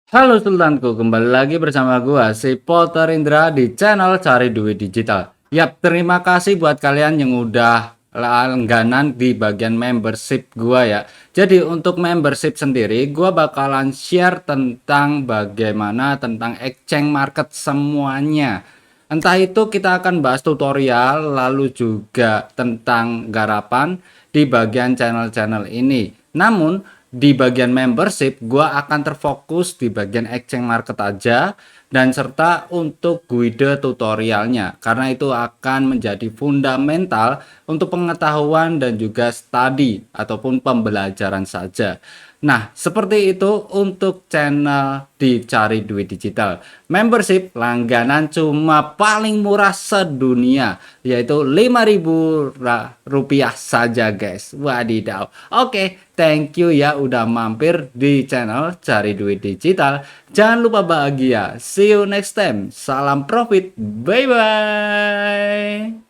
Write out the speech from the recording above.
Halo Sultanku, kembali lagi bersama gua si Polter Indra di channel Cari Duit Digital. Yap, terima kasih buat kalian yang udah langganan di bagian membership gua ya. Jadi untuk membership sendiri, gua bakalan share tentang bagaimana tentang exchange market semuanya. Entah itu kita akan bahas tutorial, lalu juga tentang garapan di bagian channel-channel ini. Namun di bagian membership, gua akan terfokus di bagian exchange market aja dan serta untuk guide tutorialnya karena itu akan menjadi fundamental untuk pengetahuan dan juga studi ataupun pembelajaran saja. Nah, seperti itu untuk channel Dicari Duit Digital. Membership langganan cuma paling murah sedunia, yaitu Rp5.000 saja guys. Wadidaw. Oke, thank you ya udah mampir di channel Cari Duit Digital. Jangan lupa bahagia. See you next time. Salam profit. Bye bye.